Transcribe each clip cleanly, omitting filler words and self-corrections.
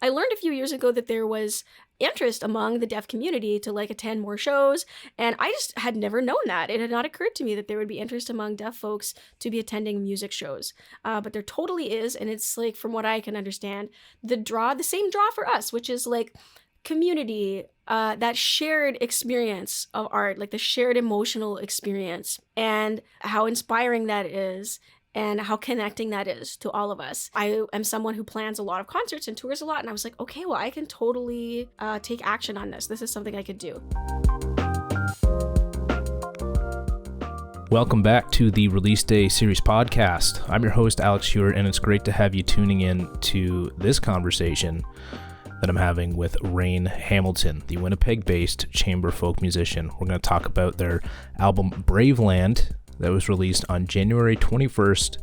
I learned a few years ago that there was interest among the deaf community to like attend more shows, and I just had never known that. It had not occurred to me that there would be interest among deaf folks to be attending music shows, but there totally is. And it's like, from what I can understand, the same draw for us, which is like community, that shared experience of art, like the shared emotional experience, and how inspiring that is, and how connecting that is to all of us. I am someone who plans a lot of concerts and tours a lot, and I was like, okay, well, I can totally take action on this. This is something I could do. Welcome back to the Release Day Series podcast. I'm your host, Alex Hewitt, and it's great to have you tuning in to this conversation that I'm having with Raine Hamilton, the Winnipeg-based chamber folk musician. We're going to talk about their album Brave Land that was released on January 21st,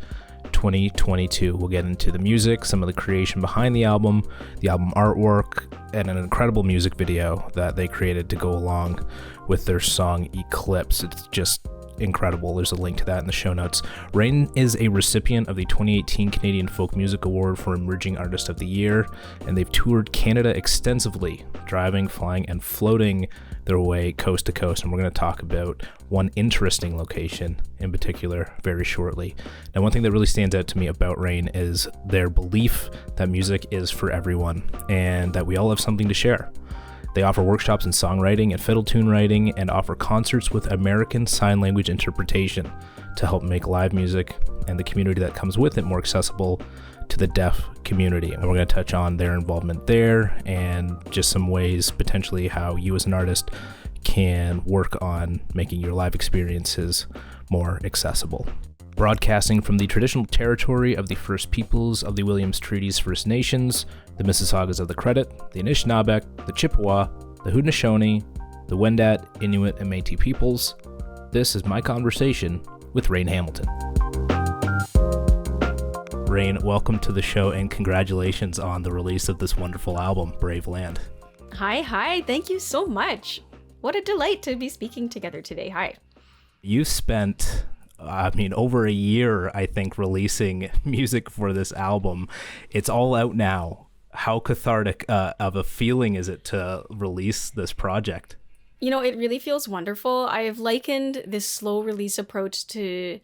2022. We'll get into the music, some of the creation behind the album artwork, and an incredible music video that they created to go along with their song Eclipse. It's just incredible. There's a link to that in the show notes. Raine is a recipient of the 2018 Canadian Folk Music Award for Emerging Artist of the Year, and they've toured Canada extensively, driving, flying, and floating their way coast to coast. And we're going to talk about one interesting location in particular very shortly. Now, one thing that really stands out to me about Raine is their belief that music is for everyone and that we all have something to share. They offer workshops in songwriting and fiddle-tune writing, and offer concerts with American Sign Language interpretation to help make live music and the community that comes with it more accessible to the deaf community. And we're going to touch on their involvement there and just some ways potentially how you as an artist can work on making your live experiences more accessible. Broadcasting from the traditional territory of the First Peoples of the Williams Treaties First Nations, the Mississaugas of the Credit, the Anishinaabeg, the Chippewa, the Haudenosaunee, the Wendat, Inuit, and Métis peoples, this is my conversation with Raine Hamilton. Raine, welcome to the show and congratulations on the release of this wonderful album, Brave Land. Hi. Thank you so much. What a delight to be speaking together today. Hi. You spent over a year, I think, releasing music for this album. It's all out now. How cathartic of a feeling is it to release this project? You know, it really feels wonderful. I have likened this slow release approach to,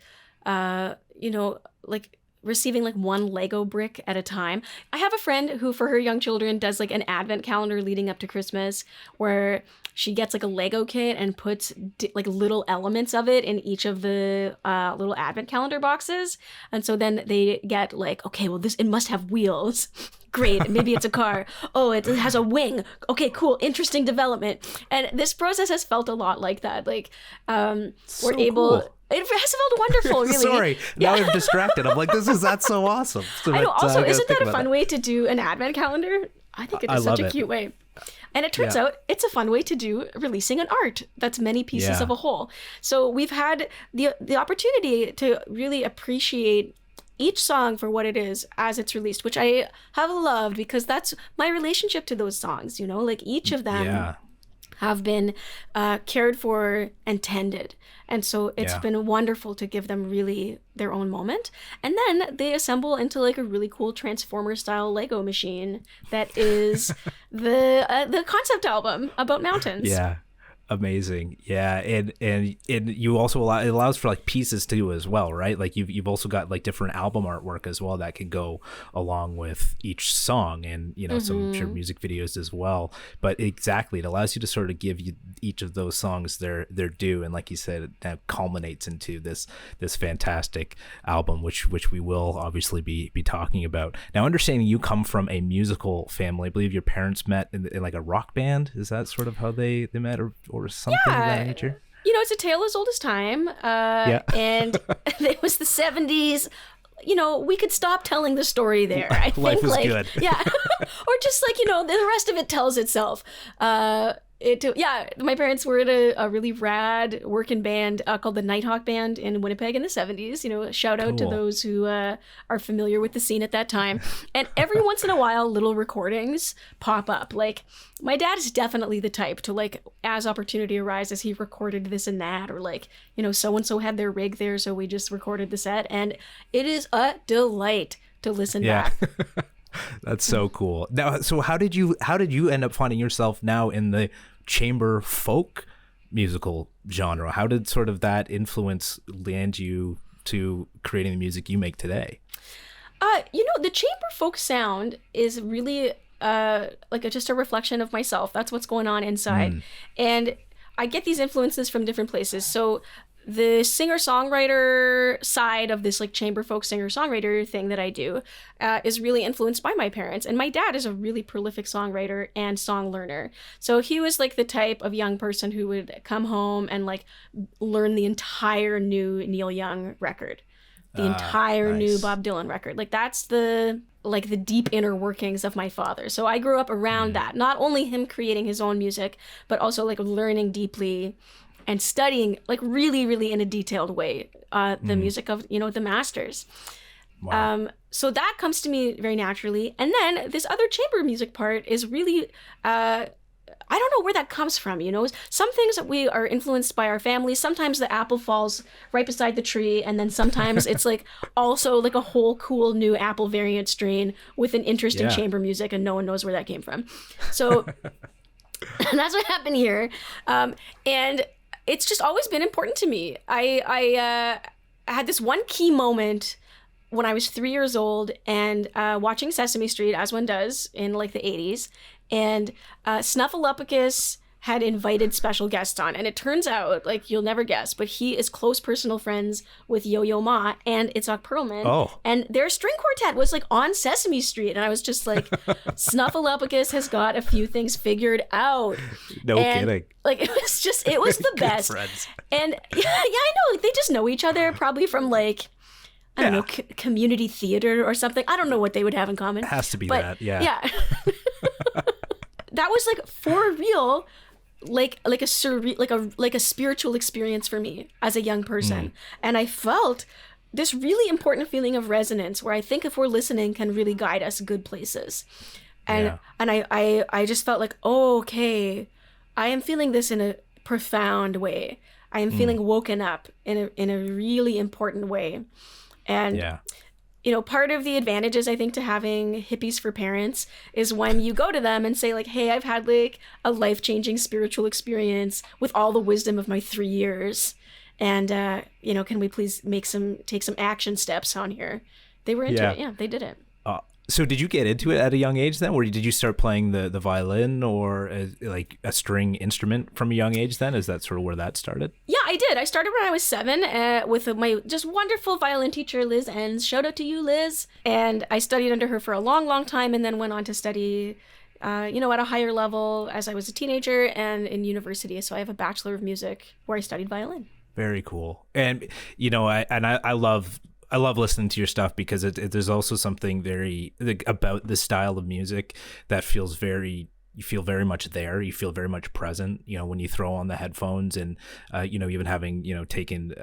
receiving like one Lego brick at a time. I have a friend who, for her young children, does like an advent calendar leading up to Christmas, where she gets like a Lego kit and puts like little elements of it in each of the little advent calendar boxes. And so then they get like, okay, well, it must have wheels. Great. Maybe it's a car. Oh, it has a wing. Okay, cool. Interesting development. And this process has felt a lot like that. Like, we're able... Cool. It has felt wonderful, really. Sorry, now I'm distracted. I'm like, that's so awesome. So I know. Also, isn't that a fun way to do an advent calendar? I think it is such a cute way. And it turns out it's a fun way to do releasing an art that's many pieces of a whole. So we've had the opportunity to really appreciate each song for what it is as it's released, which I have loved, because that's my relationship to those songs, like each of them have been cared for and tended. And so it's been wonderful to give them really their own moment. And then they assemble into like a really cool Transformer style Lego machine that is the concept album about mountains. Yeah. Amazing. Yeah. And you also it allows for like pieces too as well, right? Like you've also got like different album artwork as well that can go along with each song, and some sure music videos as well. But exactly, it allows you to sort of give you each of those songs their due, and like you said, it now culminates into this fantastic album, which we will obviously be talking about. Now, understanding you come from a musical family, I believe your parents met in like a rock band. Is that sort of how they met, or something of that nature? It's a tale as old as time. And it was the 70s. We could stop telling the story there. I think life was good. Yeah. Or just like, the rest of it tells itself. My parents were in a really rad working band called the Nighthawk Band in Winnipeg in the 70s. Shout out to those who are familiar with the scene at that time. And every once in a while, little recordings pop up. Like, my dad is definitely the type to, like, as opportunity arises, he recorded this and that, or like, so-and-so had their rig there, so we just recorded the set. And it is a delight to listen back. That's so cool. Now, so how did you end up finding yourself now in the chamber folk musical genre? How did sort of that influence land you to creating the music you make today? The chamber folk sound is really just a reflection of myself. That's what's going on inside. And I get these influences from different places. So the singer-songwriter side of this like chamber folk singer-songwriter thing that I do is really influenced by my parents. And my dad is a really prolific songwriter and song learner. So he was like the type of young person who would come home and like learn the entire new Neil Young record, the entire new Bob Dylan record. Like that's the deep inner workings of my father. So I grew up around that, not only him creating his own music, but also like learning deeply and studying like really, really in a detailed way, the music of, the masters. Wow. So that comes to me very naturally. And then this other chamber music part is really, I don't know where that comes from, Some things that we are influenced by our family. Sometimes the apple falls right beside the tree. And then sometimes it's like also like a whole cool new apple variant strain with an interesting chamber music and no one knows where that came from. So that's what happened here. And it's just always been important to me. I had this one key moment when I was 3 years old and watching Sesame Street, as one does in like the 80s. And Snuffleupagus had invited special guests on. And it turns out, like, you'll never guess, but he is close personal friends with Yo-Yo Ma and Itzhak Perlman. Oh. And their string quartet was, like, on Sesame Street. And I was just like, Snuffleupagus has got a few things figured out. No kidding. Like, it was the best. Friends. And, yeah, I know. Like, they just know each other probably from, like, I don't know, community theater or something. I don't know what they would have in common. It has to be that, yeah. Yeah. That was, like, for real, like a spiritual experience for me as a young person. And I felt this really important feeling of resonance where I think if we're listening can really guide us good places. And I just felt like, oh, okay, I am feeling this in a profound way. I am feeling woken up in a really important way. And part of the advantages, I think, to having hippies for parents is when you go to them and say, like, hey, I've had, like, a life-changing spiritual experience with all the wisdom of my 3 years. And, can we please take some action steps on here? They were into it. Yeah, they did it. So did you get into it at a young age then? Or did you start playing the violin or like a string instrument from a young age then? Is that sort of where that started? Yeah, I did. I started when I was 7 with my just wonderful violin teacher, Liz Enns. Shout out to you, Liz. And I studied under her for a long, long time and then went on to study, at a higher level as I was a teenager and in university. So I have a Bachelor of Music where I studied violin. Very cool. And, I love listening to your stuff because there's also something very about this style of music that feels you feel very much there. You feel very much present, when you throw on the headphones and, even having, taken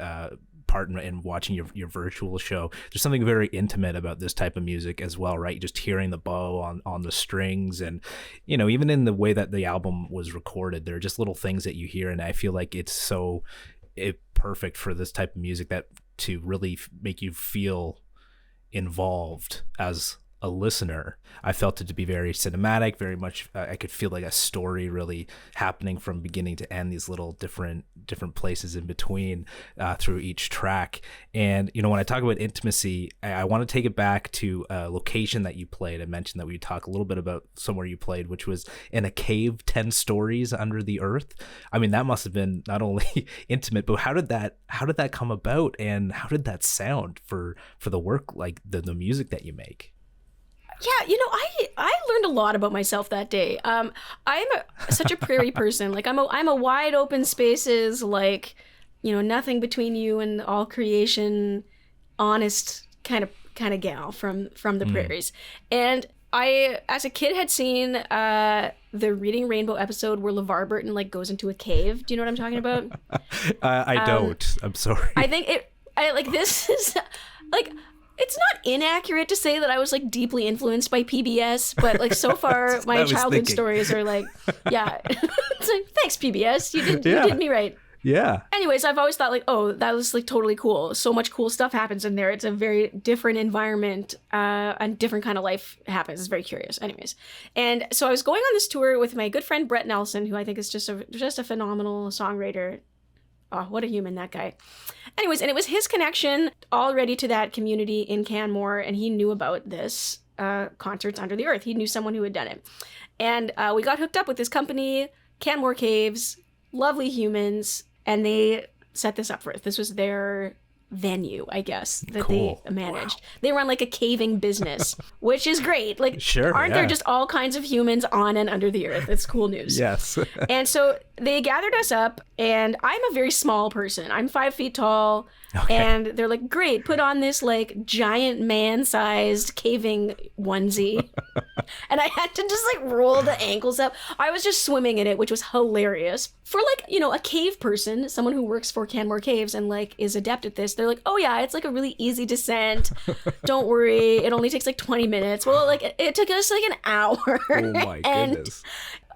part in watching your virtual show. There's something very intimate about this type of music as well, right? Just hearing the bow on the strings and, even in the way that the album was recorded, there are just little things that you hear. And I feel like it's perfect for this type of music to really make you feel involved as a listener. I felt it to be very cinematic, very much I could feel like a story really happening from beginning to end, these little different places in between through each track. And when I talk about intimacy, I want to take it back to a location that you played. I mentioned that we talk a little bit about somewhere you played, which was in a cave 10 stories under the earth. I mean, that must have been not only intimate, but how did that come about, and how did that sound for the work, like the music that you make? Yeah, I learned a lot about myself that day. I'm such a prairie person. Like I'm a wide open spaces, like, nothing between you and all creation, honest kind of gal from the prairies. And I, as a kid, had seen the Reading Rainbow episode where LeVar Burton like goes into a cave. Do you know what I'm talking about? I don't. I'm sorry. I think this is like. It's not inaccurate to say that I was like deeply influenced by PBS, but like so far my childhood stories are like, yeah. It's like, thanks PBS, you did me right. Yeah. Anyways, I've always thought like, oh, that was like totally cool. So much cool stuff happens in there. It's a very different environment, and different kind of life happens. It's very curious. Anyways, and so I was going on this tour with my good friend Brett Nelson, who I think is just a phenomenal songwriter. Oh, what a human, that guy. Anyways, and it was his connection already to that community in Canmore, and he knew about this Concerts Under the Earth. He knew someone who had done it. And we got hooked up with this company, Canmore Caves, lovely humans, and they set this up for us. This was their venue, I guess, that they managed. Wow. They run like a caving business, which is great. Like, aren't there just all kinds of humans on and under the earth? It's cool news. Yes. And so they gathered us up, and I'm a very small person. I'm 5 feet tall. Okay. And they're like, great, put on this like giant man-sized caving onesie. And I had to just like roll the ankles up. I was just swimming in it, which was hilarious. For like, you know, a cave person, someone who works for Canmore Caves and like is adept at this, they're like, oh yeah, it's like a really easy descent. Don't worry, it only takes like 20 minutes. Well, like it took us like an hour. Oh my goodness.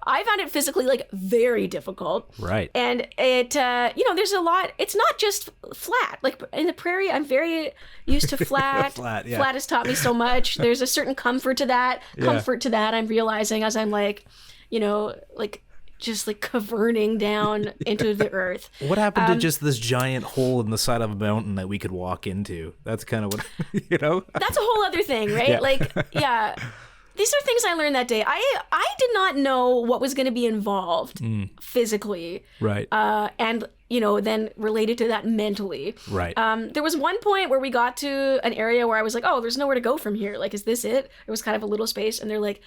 I found it physically like very difficult. Right. And it, you know, there's a lot, it's not just flat. Like in the prairie, I'm very used to flat. Flat has taught me so much. There's a certain comfort to that. I'm realizing as I'm like, you know, like just like caverning down into the earth. What happened to just this giant hole in the side of a mountain that we could walk into? That's kind of what, you know? That's a whole other thing, right? Yeah. Like, yeah. These are things I learned that day. I did not know what was going to be involved physically. Right. And, you know, then related to that mentally. Right. There was one point where we got to an area where I was like, oh, there's nowhere to go from here. Like, is this it? It was kind of a little space. And they're like,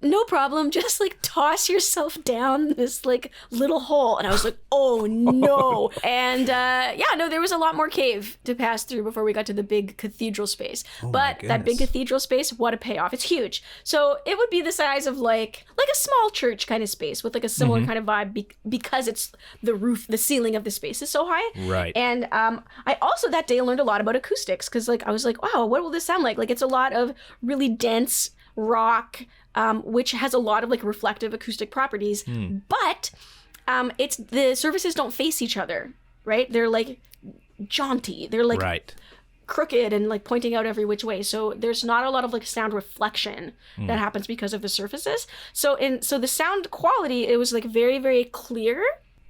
no problem, just like toss yourself down this like little hole. And I was like, oh no. And there was a lot more cave to pass through before we got to the big cathedral space. But that big cathedral space, what a payoff. It's huge. So it would be the size of like a small church kind of space with like a similar kind of vibe because it's the roof, the ceiling of the space is so high. Right. And I also that day learned a lot about acoustics because like I was like, wow, what will this sound like? Like it's a lot of really dense rock, which has a lot of like reflective acoustic properties, but it's the surfaces don't face each other, right? They're like jaunty, they're like crooked and like pointing out every which way. So there's not a lot of like sound reflection that happens because of the surfaces. So the sound quality, it was like very, very clear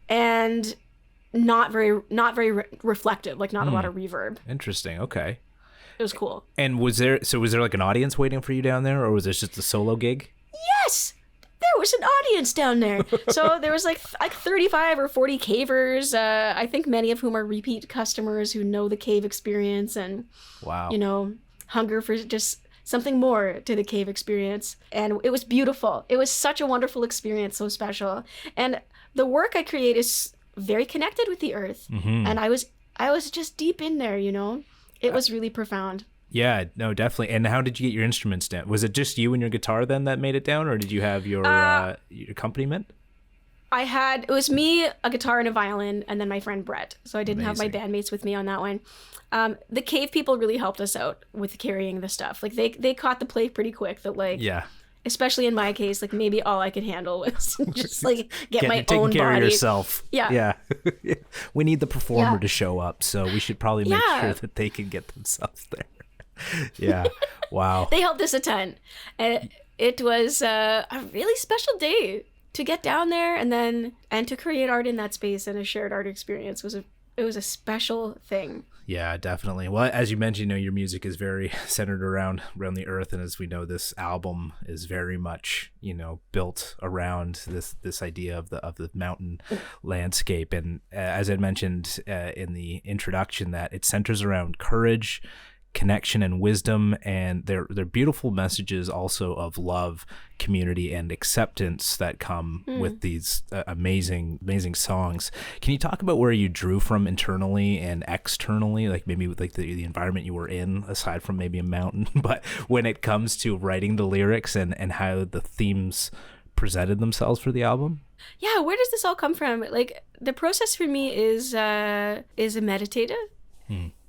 and not very reflective, like not a lot of reverb. Interesting. Okay. It was cool. And was there like an audience waiting for you down there, or was this just a solo gig? Yes, there was an audience down there. So there was like 35 or 40 cavers. I think many of whom are repeat customers who know the cave experience and, you know, hunger for just something more to the cave experience. And it was beautiful. It was such a wonderful experience, so special. And the work I create is very connected with the earth. And I was just deep in there, you know. It was really profound. Yeah, no, definitely. And how did you get your instruments down? Was it just you and your guitar then that made it down, or did you have your accompaniment? It was me, a guitar and a violin, and then my friend Brett. So I didn't have my bandmates with me on that one. The cave people really helped us out with carrying the stuff. Like they caught the play pretty quick that like, especially in my case, like maybe all I could handle was just like get my own body. Taking care of yourself. Yeah. We need the performer to show up, so we should probably make sure that they can get themselves there. Yeah. Wow. They helped us a ton. It was a really special day to get down there and to create art in that space, and a shared art experience it was a special thing. Yeah, definitely. Well, as you mentioned, you know, your music is very centered around the earth, and as we know, this album is very much, you know, built around this idea of the mountain landscape. And as I mentioned in the introduction, that it centers around courage, connection, and wisdom, and they're beautiful messages also of love, community, and acceptance that come with these amazing songs. Can you talk about where you drew from internally and externally, like maybe with like the environment you were in, aside from maybe a mountain, but when it comes to writing the lyrics and how the themes presented themselves for the album? Yeah, where does this all come from? Like the process for me is a meditative.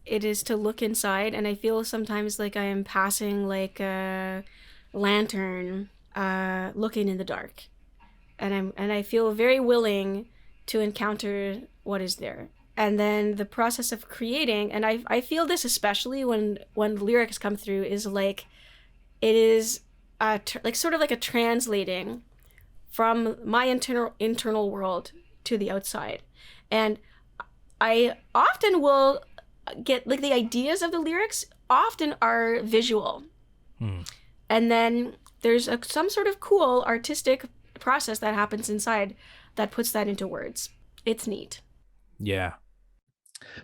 It is to look inside, and I feel sometimes like I am passing like a lantern looking in the dark, and I feel very willing to encounter what is there. And then the process of creating, and I feel this especially when lyrics come through, is like, it is like sort of like a translating from my internal world to the outside. And I often will get, like, the ideas of the lyrics often are visual. And then there's some sort of cool artistic process that happens inside that puts that into words. It's neat. Yeah.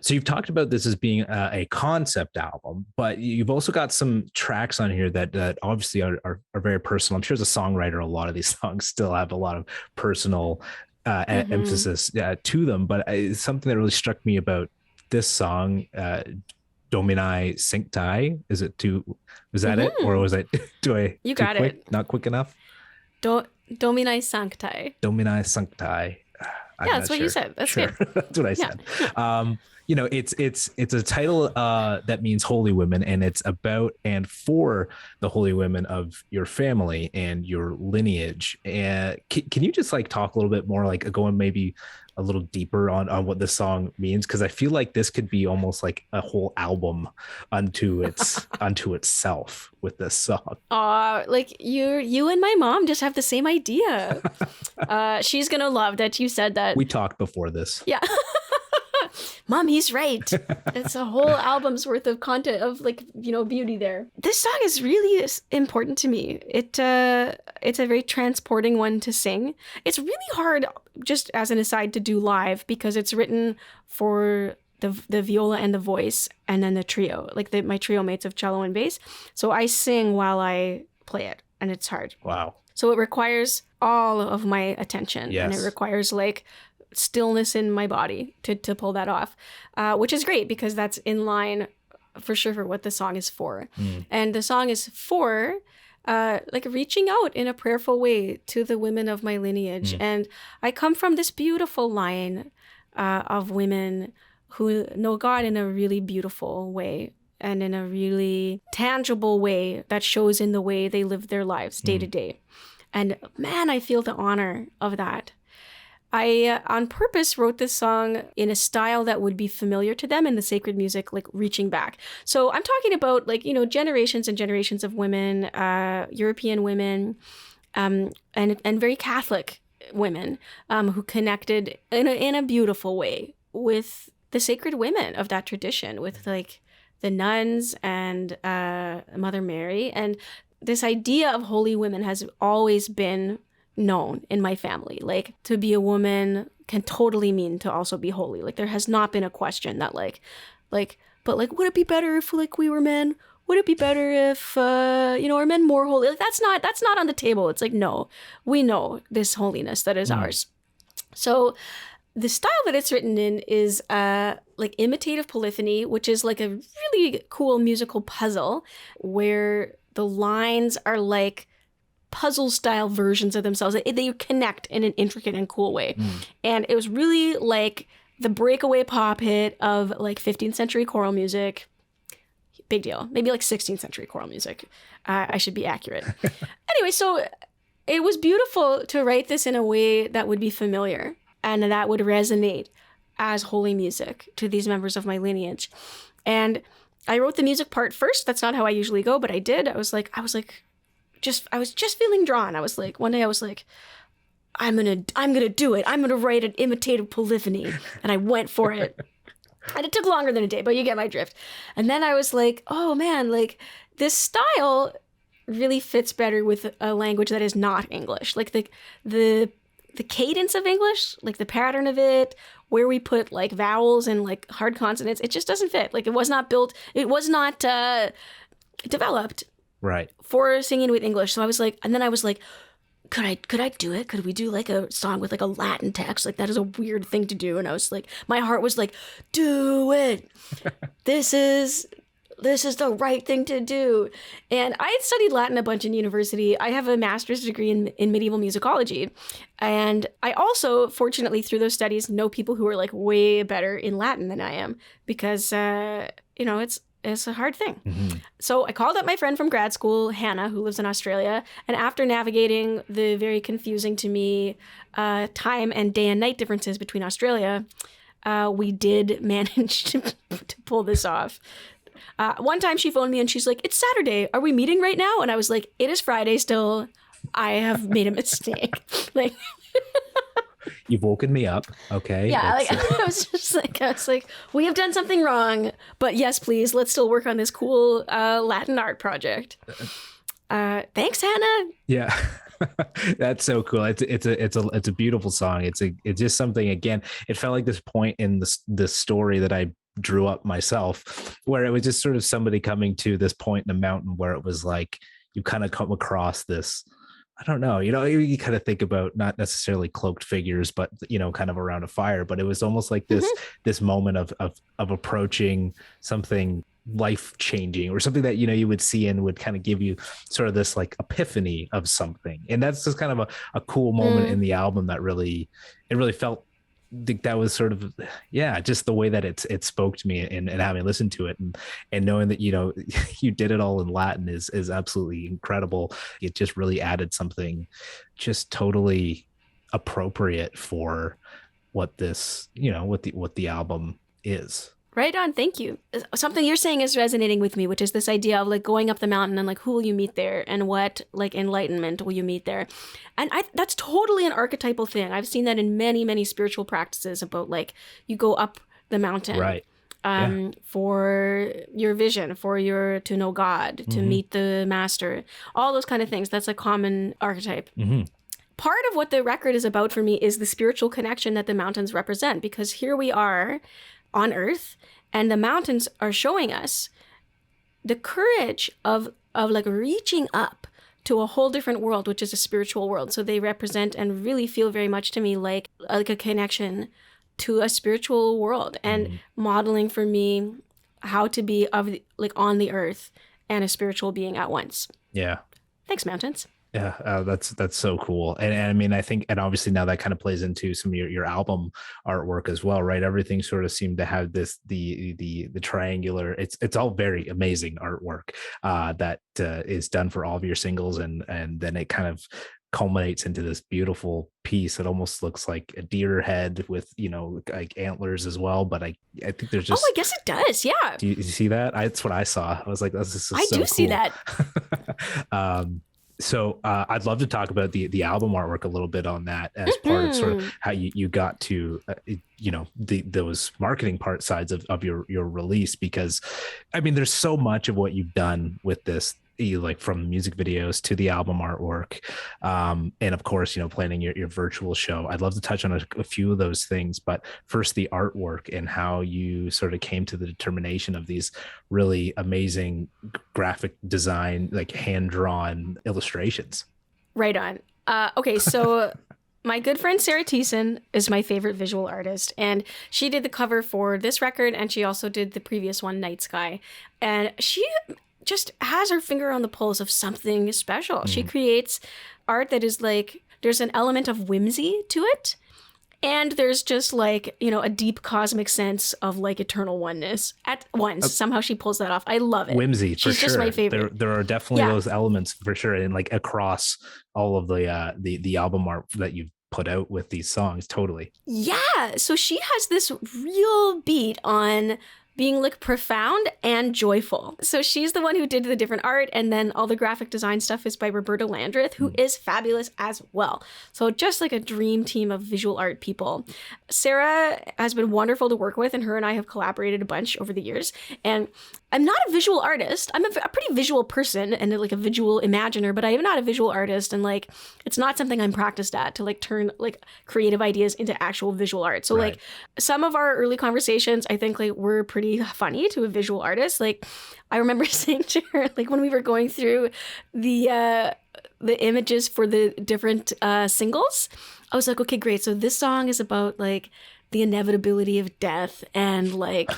So you've talked about this as being a concept album, but you've also got some tracks on here that obviously are very personal. I'm sure as a songwriter, a lot of these songs still have a lot of personal emphasis to them. But it's something that really struck me about this song, Domini Sancti. Is that it? Or was it, you got quick, it. Not quick enough? Domini Sancti. Domini Sancti. That's what you said. That's sure. good. That's what I said. It's a title that means holy women, and it's about and for the holy women of your family and your lineage. And can you just like talk a little bit more, like going maybe a little deeper on what this song means? Because I feel like this could be almost like a whole album unto itself with this song. Like you and my mom just have the same idea. She's gonna love that you said that. We talked before this. Yeah. Mom, he's right. It's a whole album's worth of content of, like, beauty there. This song is really important to me. It's a very transporting one to sing. It's really hard, just as an aside, to do live because it's written for the viola and the voice and then the trio, like my trio mates of cello and bass. So I sing while I play it, and it's hard. Wow. So it requires all of my attention. Yes. And it requires like stillness in my body to pull that off, which is great because that's in line for sure for what the song is for. And the song is for like reaching out in a prayerful way to the women of my lineage. And I come from this beautiful line of women who know God in a really beautiful way and in a really tangible way that shows in the way they live their lives day to day. And man, I feel the honor of that. I, on purpose, wrote this song in a style that would be familiar to them in the sacred music, like reaching back. So I'm talking about, like, generations and generations of women, European women, and very Catholic women who connected in a beautiful way with the sacred women of that tradition, with like the nuns and Mother Mary. And this idea of holy women has always been known in my family. Like, to be a woman can totally mean to also be holy. Like, there has not been a question that but would it be better if like we were men? Would it be better if are men more holy? Like, that's not on the table. It's like, no, we know this holiness that is ours. So the style that it's written in is like imitative polyphony, which is like a really cool musical puzzle where the lines are like puzzle style versions of themselves. They connect in an intricate and cool way. And it was really like the breakaway pop hit of like 15th century choral music. Big deal. Maybe like 16th century choral music. I should be accurate. Anyway, so it was beautiful to write this in a way that would be familiar and that would resonate as holy music to these members of my lineage. And I wrote the music part first. That's not how I usually go, but I did. I was just feeling drawn. I was like, one day I was like, I'm gonna do it. I'm gonna write an imitative polyphony. And I went for it. And it took longer than a day, but you get my drift. And then I was like, oh man, like this style really fits better with a language that is not English. Like the cadence of English, like the pattern of it, where we put like vowels and like hard consonants, it just doesn't fit. Like it was not built, it was not developed right for singing with English. So I was like, and then I was like, could I do it? Could we do like a song with like a Latin text? Like that is a weird thing to do. And I was like, my heart was like, do it. This is the right thing to do. And I had studied Latin a bunch in university. I have a master's degree in medieval musicology. And I also, fortunately, through those studies, know people who are like way better in Latin than I am because, is a hard thing. Mm-hmm. So I called up my friend from grad school, Hannah, who lives in Australia. And after navigating the very confusing to me time and day and night differences between Australia, we did manage to pull this off. One time she phoned me and she's like, "It's Saturday. Are we meeting right now?" And I was like, "It is Friday still. I have made a mistake." Like, you've woken me up. Okay. Yeah. Like, I was like, we have done something wrong, but yes, please, let's still work on this cool Latin art project. Thanks, Hannah. Yeah. That's so cool. It's a beautiful song. It's just something, again, it felt like this point in the story that I drew up myself, where it was just sort of somebody coming to this point in the mountain where it was like, you kind of come across this, I don't know, you kind of think about not necessarily cloaked figures, but, kind of around a fire, but it was almost like this moment of approaching something life changing, or something that, you would see and would kind of give you sort of this like epiphany of something. And that's just kind of a cool moment in the album that really felt that was sort of, just the way that it spoke to me, and having listened to it and knowing that, you did it all in Latin is absolutely incredible. It just really added something just totally appropriate for what this, what the album is. Right on. Thank you. Something you're saying is resonating with me, which is this idea of like going up the mountain and like, who will you meet there, and what like enlightenment will you meet there? And that's totally an archetypal thing. I've seen that in many, many spiritual practices about like, you go up the mountain, right? For your vision, to know God, to meet the master, all those kind of things. That's a common archetype. Mm-hmm. Part of what the record is about for me is the spiritual connection that the mountains represent, because here we are on Earth, and the mountains are showing us the courage of like reaching up to a whole different world, which is a spiritual world. So they represent and really feel very much to me like a connection to a spiritual world, and modeling for me how to be on the earth and a spiritual being at once. Yeah. Thanks, mountains. Yeah, that's so cool. And I mean, I think, and obviously now that kind of plays into some of your album artwork as well, right? Everything sort of seemed to have this, the triangular, it's all very amazing artwork that is done for all of your singles. And then it kind of culminates into this beautiful piece. It almost looks like a deer head with, like antlers as well. But I think there's just, I guess it does. Yeah. Do you see that? That's what I saw. I was like, this is so I do see that. So I'd love to talk about the album artwork a little bit on that, as part of sort of how you got to, those marketing sides of your release, because I mean, there's so much of what you've done with this, like from music videos to the album artwork, and of course, planning your virtual show. I'd love to touch on a few of those things, but first the artwork and how you sort of came to the determination of these really amazing graphic design, like hand-drawn illustrations. Right on. Okay, so my good friend Sarah Thiessen is my favorite visual artist, and she did the cover for this record, and she also did the previous one, Night Sky, and she just has her finger on the pulse of something special. She creates art that is like, there's an element of whimsy to it, and there's just like, a deep cosmic sense of like eternal oneness at once. Somehow she pulls that off. I love it. Whimsy, for sure. She's just my favorite. There are definitely those elements for sure, and like across all of the album art that you've put out with these songs. Totally. Yeah. So she has this real beat on being like profound and joyful. So she's the one who did the different art, and then all the graphic design stuff is by Roberta Landreth, who is fabulous as well. So just like a dream team of visual art people. Sarah has been wonderful to work with, and her and I have collaborated a bunch over the years. And I'm not a visual artist. I'm a pretty visual person and like a visual imaginer, but I am not a visual artist. And like, it's not something I'm practiced at, to like turn like creative ideas into actual visual art. So like some of our early conversations, I think like were pretty funny to a visual artist. Like I remember saying to her, like when we were going through the images for the different singles, I was like, okay, great. So this song is about like the inevitability of death and like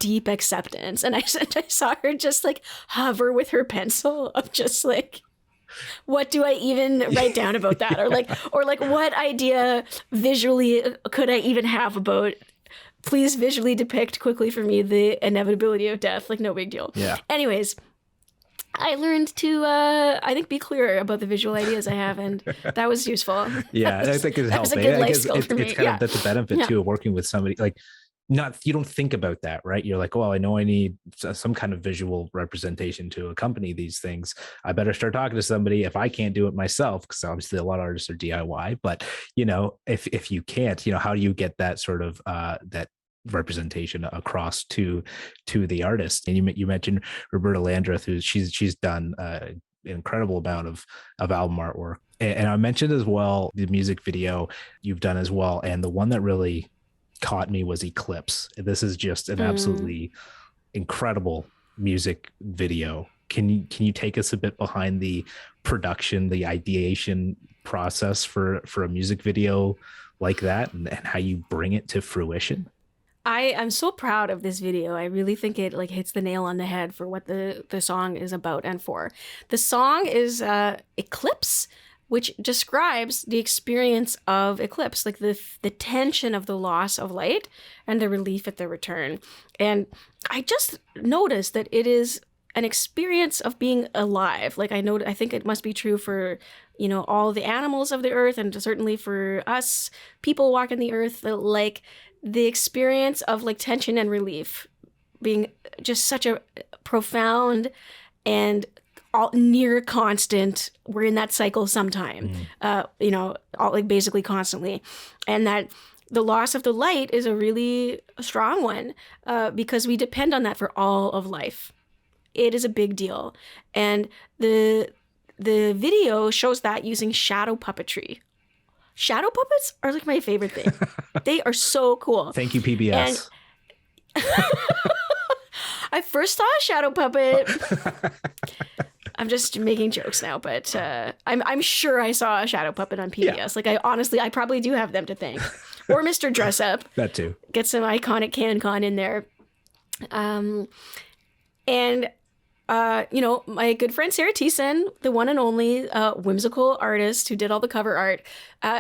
deep acceptance. And I saw her just like hover with her pencil of just like, what do I even write down about that? Or like what idea visually could I even have about please visually depict quickly for me the inevitability of death. Like, no big deal. Yeah. Anyways, I learned to, I think, be clear about the visual ideas I have, and that was useful. Yeah, I think it's helpful. That was a good life skill for me. It's kind of, that's a benefit too of working with somebody. Like, you don't think about that, right? You're like, well, I know I need some kind of visual representation to accompany these things. I better start talking to somebody if I can't do it myself, because obviously a lot of artists are DIY. But if you can't, how do you get that sort of that representation across to the artist? And you mentioned Roberta Landreth, who she's done an incredible amount of album artwork. And I mentioned as well the music video you've done as well, and the one that really caught me was Eclipse. This is just an absolutely incredible music video. Can you take us a bit behind the production, the ideation process for a music video like that, and how you bring it to fruition? I'm so proud of this video. I really think it hits the nail on the head for what the song is about and for. The song is Eclipse, which describes the experience of eclipse, like the tension of the loss of light and the relief at the return. And I just noticed that it is an experience of being alive. Like, I think it must be true for, all the animals of the earth, and certainly for us people walking the earth, like the experience of like tension and relief being just such a profound and all near constant. We're in that cycle sometime, basically constantly. And that the loss of the light is a really strong one because we depend on that for all of life. It is a big deal. And the video shows that using shadow puppetry. Shadow puppets are like my favorite thing. They are so cool. Thank you, PBS. And I first saw a shadow puppet. I'm just making jokes now, but I'm sure I saw a shadow puppet on PBS. Yeah. Like, I probably do have them to thank. Or Mr. Dress Up. That too. Get some iconic CanCon in there. My good friend Sarah Thiessen, the one and only whimsical artist who did all the cover art,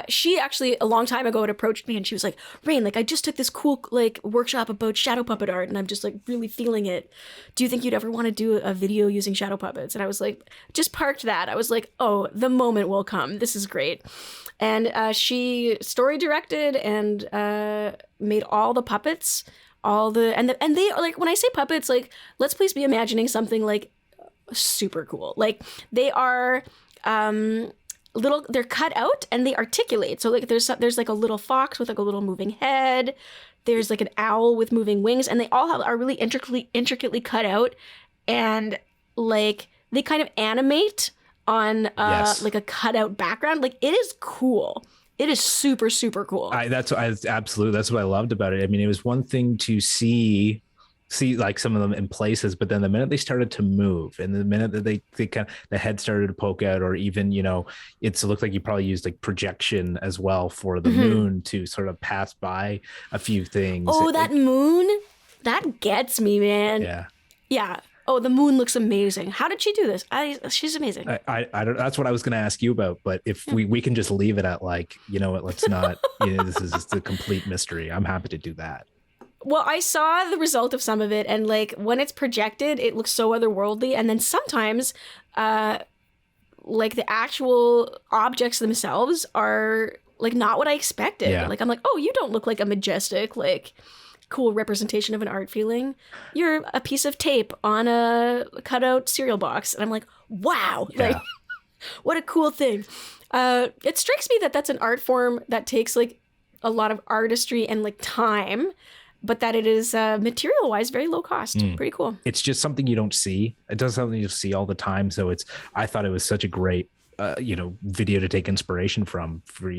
she actually a long time ago had approached me and she was like, Raine, I just took this cool workshop about shadow puppet art and I'm just really feeling it. Do you think you'd ever want to do a video using shadow puppets? And I was like, just parked that. I was like, oh, the moment will come. This is great. And she story directed and made all the puppets. And they are when I say puppets, let's please be imagining something super cool. They are they're cut out and they articulate. So there's a little fox with a little moving head. There's an owl with moving wings, and they all are really intricately cut out, and they kind of animate on yes. A cutout background. It is cool. It is super, super cool. That's what I loved about it. I mean, it was one thing to see some of them in places, but then the minute they started to move, and the minute that they kind of the head started to poke out, or even it looked like you probably used projection as well for the moon to sort of pass by a few things. Oh, that moon, that gets me, man. Yeah. Oh, the moon looks amazing. How did she do this? She's amazing. I don't. That's what I was going to ask you about. But if we can just leave it at let's not. This is just a complete mystery. I'm happy to do that. Well, I saw the result of some of it, and when it's projected, it looks so otherworldly. And then sometimes, the actual objects themselves are not what I expected. Yeah. I'm like, oh, you don't look like a majestic cool representation of an art feeling. You're a piece of tape on a cutout cereal box. And I'm like, wow, yeah. What a cool thing. It strikes me that that's an art form that takes a lot of artistry and time, but that it is material wise very low cost. Pretty cool. It's just something you don't see. It does something you see all the time. So I thought it was such a great video to take inspiration from for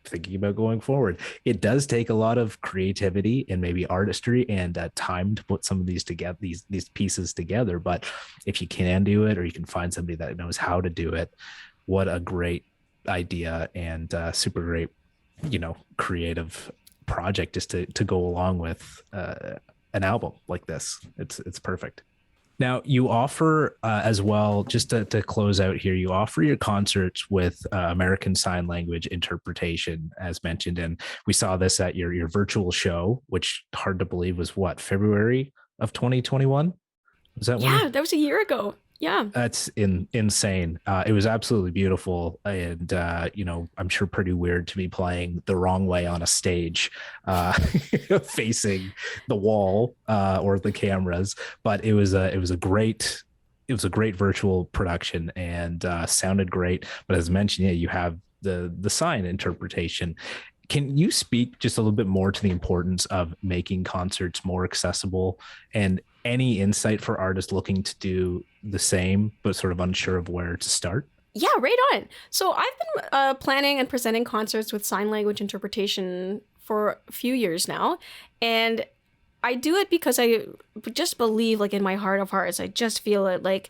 thinking about going forward. It does take a lot of creativity and maybe artistry and time to put some of these together, these pieces together. But if you can do it, or you can find somebody that knows how to do it, what a great idea and super great, creative project just to go along with an album like this. It's perfect. Now, you offer as well, just to close out here, you offer your concerts with American Sign Language interpretation, as mentioned. And we saw this at your virtual show, which, hard to believe, was what, February of 2021? Was that Yeah, that was a year ago. Yeah. That's insane. It was absolutely beautiful, and I'm sure pretty weird to be playing the wrong way on a stage, facing the wall or the cameras. But it was a great virtual production, and sounded great. But as mentioned, yeah, you have the sign interpretation. Can you speak just a little bit more to the importance of making concerts more accessible, and any insight for artists looking to do the same, but sort of unsure of where to start? Yeah, right on. So I've been planning and presenting concerts with sign language interpretation for a few years now. And I do it because I just believe, like in my heart of hearts, I just feel it like,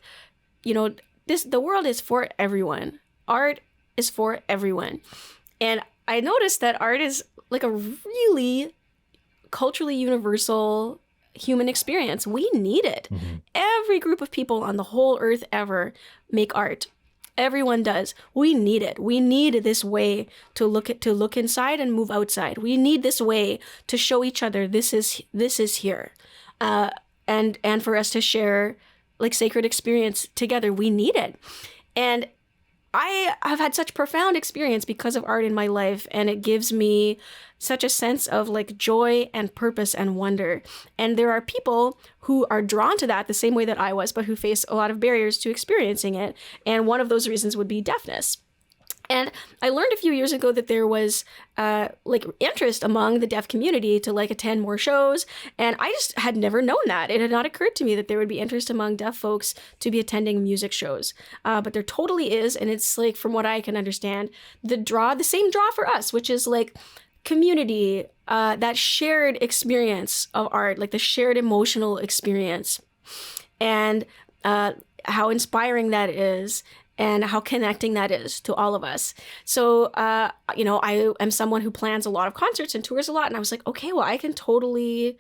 the world is for everyone. Art is for everyone. And I noticed that art is like a really culturally universal human experience. We need it. Mm-hmm. Every group of people on the whole earth ever make art. Everyone does. We need it. We need this way to look inside and move outside. We need this way to show each other this is here, and for us to share like sacred experience together. We need it, and I have had such profound experience because of art in my life, and it gives me such a sense of like joy and purpose and wonder. And there are people who are drawn to that the same way that I was, but who face a lot of barriers to experiencing it. And one of those reasons would be deafness. And I learned a few years ago that there was like interest among the deaf community to like attend more shows. And I just had never known that. It had not occurred to me that there would be interest among deaf folks to be attending music shows. But there totally is. And it's like, from what I can understand, the same draw for us, which is like community, that shared experience of art, like the shared emotional experience, and how inspiring that is, and how connecting that is to all of us. So, I am someone who plans a lot of concerts and tours a lot. And I was like, okay, well, I can totally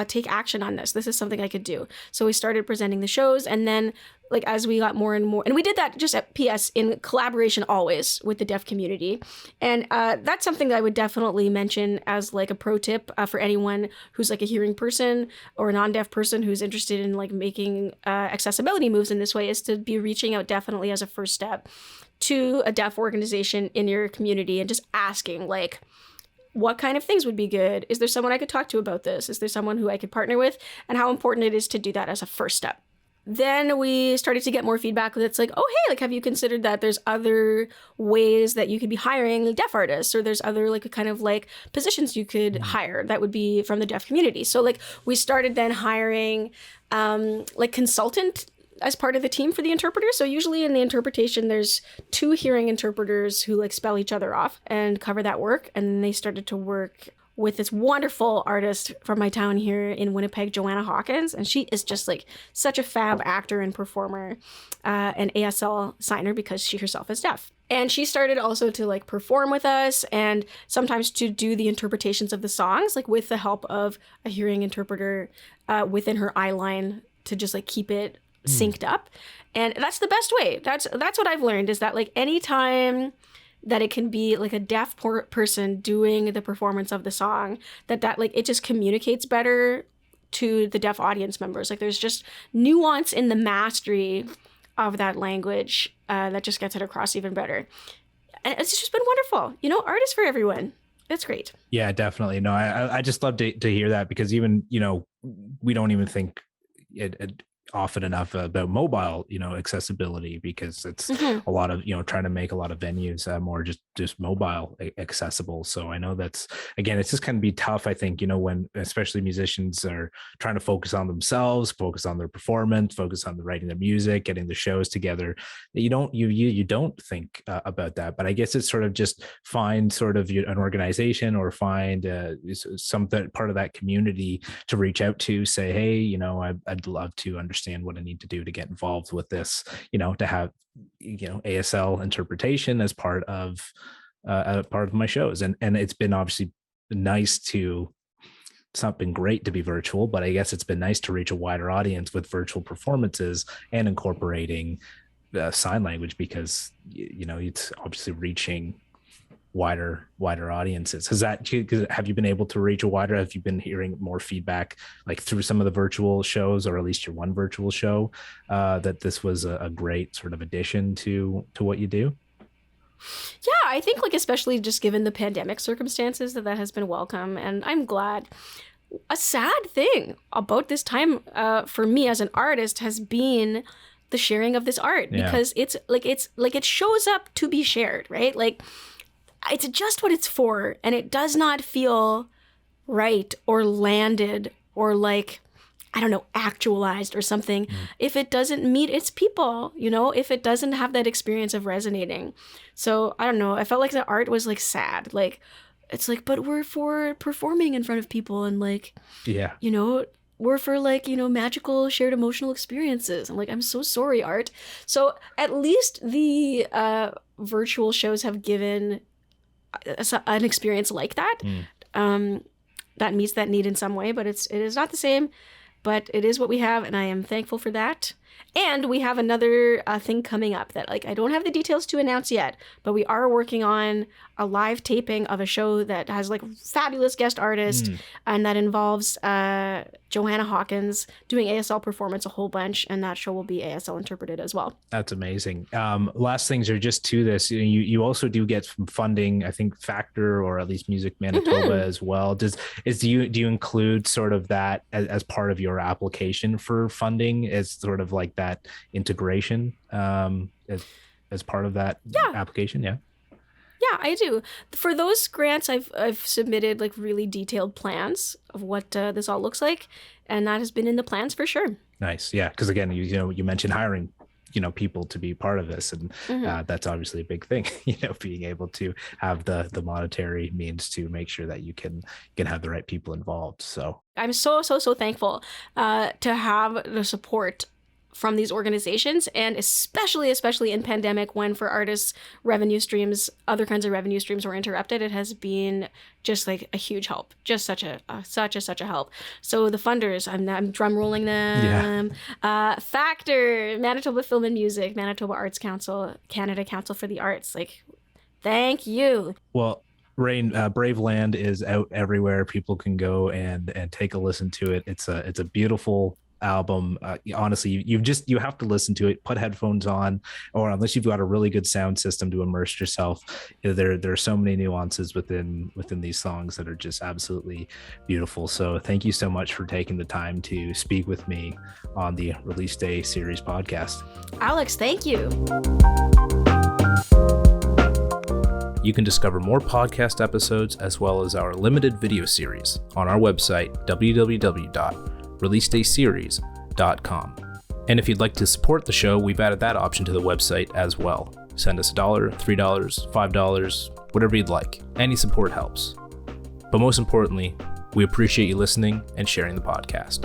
take action on this. This is something I could do. So we started presenting the shows. And then like as we got more and more, and we did that just at PS in collaboration always with the deaf community. And that's something that I would definitely mention as like a pro tip for anyone who's like a hearing person or a non-deaf person who's interested in like making accessibility moves in this way, is to be reaching out definitely as a first step to a deaf organization in your community and just asking like, what kind of things would be good? Is there someone I could talk to about this? Is there someone who I could partner with? And how important it is to do that as a first step. Then we started to get more feedback that's like, oh, hey, like, have you considered that there's other ways that you could be hiring deaf artists, or there's other like kind of like positions you could hire that would be from the deaf community? So like we started then hiring like consultant as part of the team for the interpreter. So usually in the interpretation, there's 2 hearing interpreters who like spell each other off and cover that work. And then they started to work with this wonderful artist from my town here in Winnipeg, Joanna Hawkins. And she is just like such a fab actor and performer, and ASL signer because she herself is deaf. And she started also to like perform with us and sometimes to do the interpretations of the songs, like with the help of a hearing interpreter within her eye line to just like keep it synced up. And that's the best way. That's what I've learned, is that like anytime that it can be like a deaf person doing the performance of the song, that like it just communicates better to the deaf audience members. Like there's just nuance in the mastery of that language that just gets it across even better. And it's just been wonderful. Art is for everyone. It's great. Yeah, definitely. No, I just love to hear that, because even, we don't even think it often enough about mobile, accessibility, because it's a lot of, trying to make a lot of venues more just mobile accessible. So I know that's, again, it's just kind of be tough, I think, when especially musicians are trying to focus on themselves, focus on their performance, focus on the writing their music, getting the shows together. You don't think about that. But I guess it's sort of just find sort of an organization, or find some part of that community to reach out to, say, hey, I'd love to understand what I need to do to get involved with this, to have, ASL interpretation as part of my shows. And it's been obviously nice to it's not been great to be virtual, but I guess it's been nice to reach a wider audience with virtual performances and incorporating sign language, because it's obviously reaching wider audiences. Have you been able to reach a wider, have you been hearing more feedback like through some of the virtual shows, or at least your one virtual show, that this was a great sort of addition to what you do? Yeah, I think like especially just given the pandemic circumstances that has been welcome, and I'm glad. A sad thing about this time for me as an artist has been the sharing of this art, because it's like it shows up to be shared, right? Like it's just what it's for, and it does not feel right or landed or like, I don't know, actualized or something if it doesn't meet its people, if it doesn't have that experience of resonating. So I don't know, I felt like the art was like sad. Like, it's like, but we're for performing in front of people, and like, we're for like, magical shared emotional experiences. I'm like, I'm so sorry, art. So at least the virtual shows have given an experience like that. That meets that need in some way, but it is not the same. But it is what we have, and I am thankful for that. And we have another thing coming up that like I don't have the details to announce yet, but we are working on a live taping of a show that has like fabulous guest artist, and that involves Joanna Hawkins doing ASL performance a whole bunch, and that show will be ASL interpreted as well. That's amazing. Last things are just to this. You also do get some funding, I think Factor or at least Music Manitoba as well. Do you include sort of that as part of your application for funding, as sort of like that integration as part of that application? Yeah, I do. For those grants, I've submitted like really detailed plans of what this all looks like, and that has been in the plans for sure. Nice, yeah. Because again, you mentioned hiring, people to be part of this, and that's obviously a big thing. Being able to have the monetary means to make sure that you can have the right people involved. So I'm so thankful to have the support from these organizations, and especially in pandemic, when for artists other kinds of revenue streams were interrupted, it has been just like a huge help, just such a help. So the funders, I'm drum rolling them. Factor, Manitoba Film and Music, Manitoba Arts Council, Canada Council for the Arts, like thank you. Well, Raine, Brave Land is out everywhere. People can go and take a listen to it. It's a beautiful album. Honestly, you have to listen to it, put headphones on, or unless you've got a really good sound system to immerse yourself. There are so many nuances within these songs that are just absolutely beautiful. So thank you so much for taking the time to speak with me on the Release Day Series podcast. Alex, thank you. You can discover more podcast episodes as well as our limited video series on our website, www.releasedayseries.com. And if you'd like to support the show, we've added that option to the website as well. Send us $1, $3, $5, whatever you'd like. Any support helps. But most importantly, we appreciate you listening and sharing the podcast.